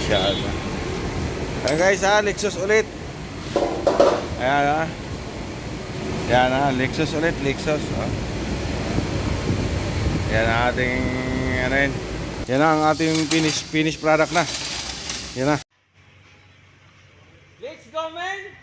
Yan. Ayan guys ha, Lexus ulit. Ayan ha. Yan ha, Lexus ulit, Lexus. Oh. Yan ang ating ano yun. Yan ang ating finish product na. Yan na. Let's go, man!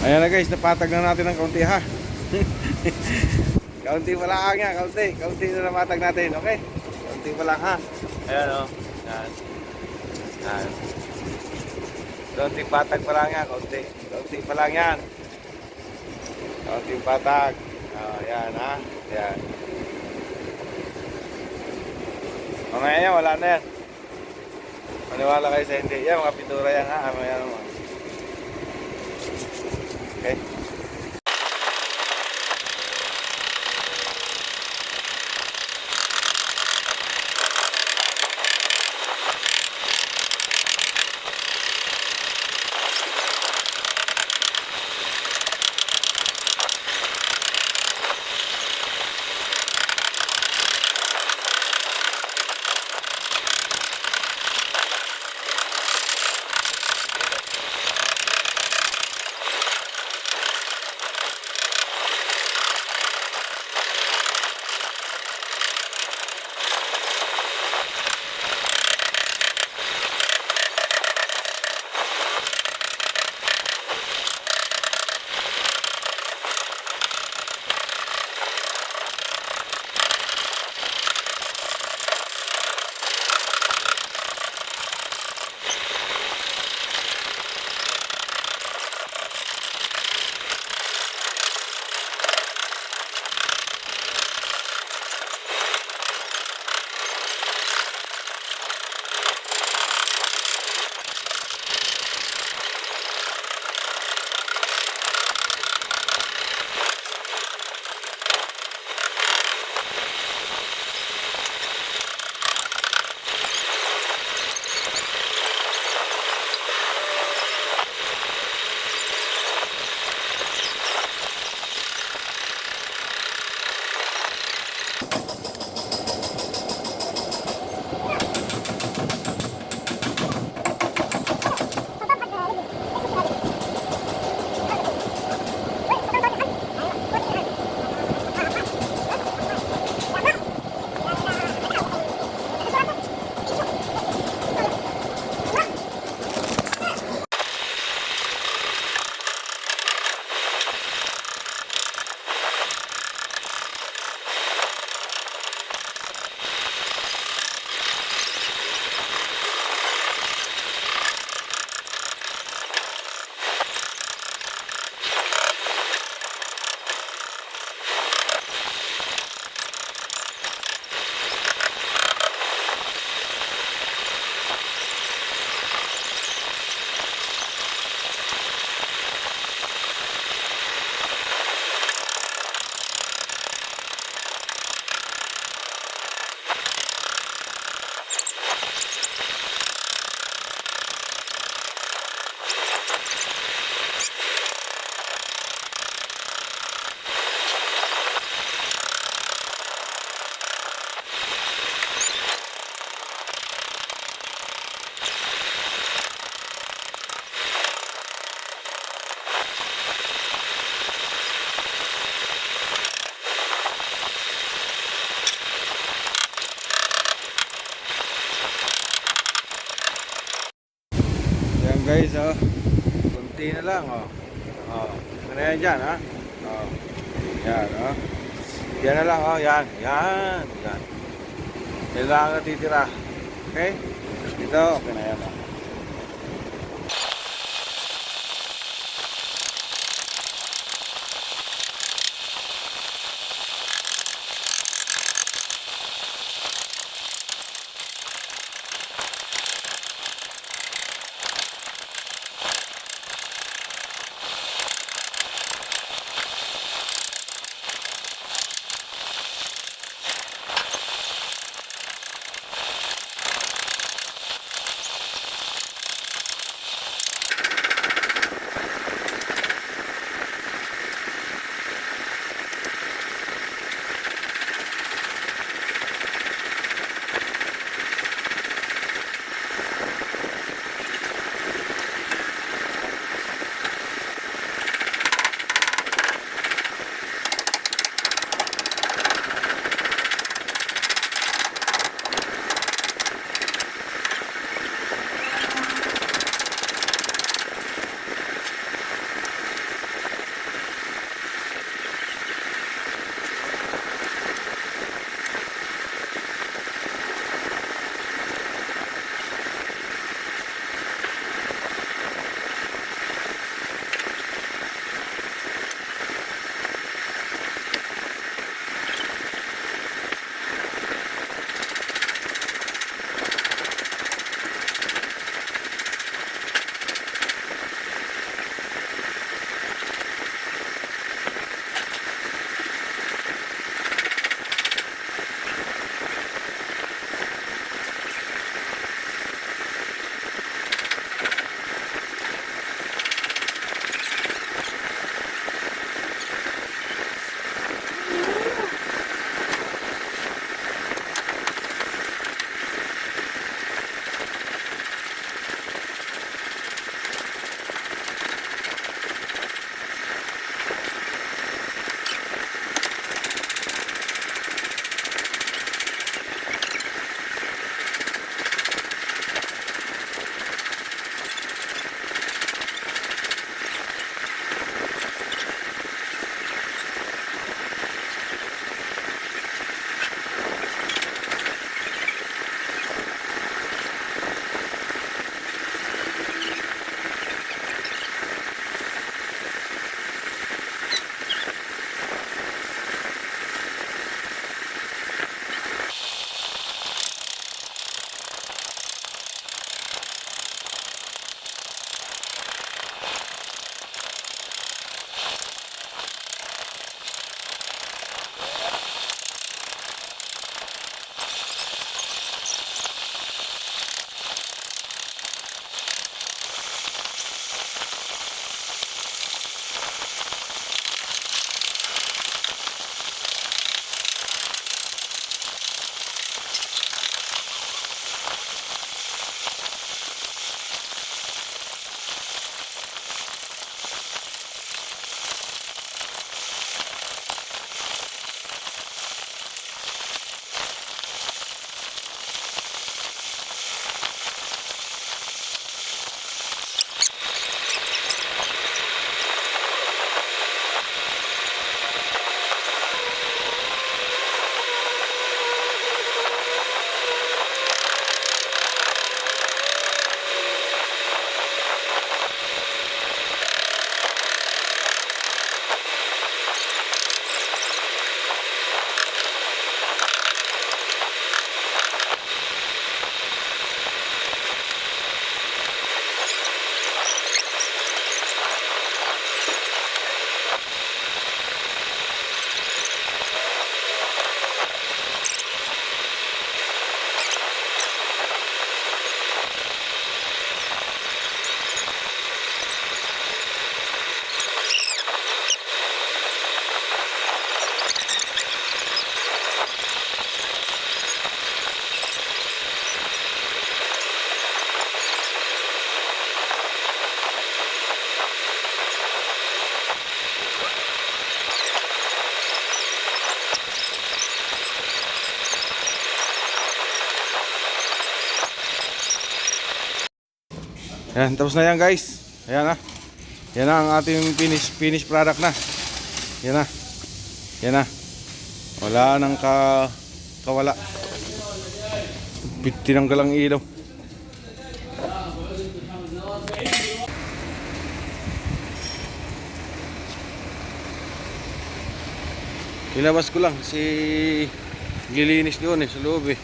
Ayan na guys, napatag na natin ng kaunti ha. Kaunti pa lang nga, kaunti na napatag natin, okay? Kaunti pa lang ha. Ayan o. Yan. Yan. Kaunti patag pa lang nga, kaunti. Kaunti pa lang yan. Kaunti patag. Ayan ha. Ayan. Mamaya yan, wala na yan. Maniwala kayo sa hindi. Yan, mga pintura yan ha. Mamaya naman. Okay. guys, oh. Kunti na lang, oh. Oh. Ano yan dyan, ha? Oh. Yan, oh. Yan na lang, oh. Yan. Yan. Yan. Yan lang ang natitira. Okay? Ito, okay na yan, oh. Ayan, tapos na yan guys. Ayan na. Yan na ang ating finish product na. Yan na. Yan na. Wala nang kawala. Tinanggal ang ilaw. Ilabas ko lang kasi lilinis doon sa loob eh.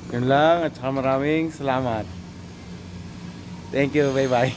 Yun lang at saka maraming salamat. Thank you, bye bye.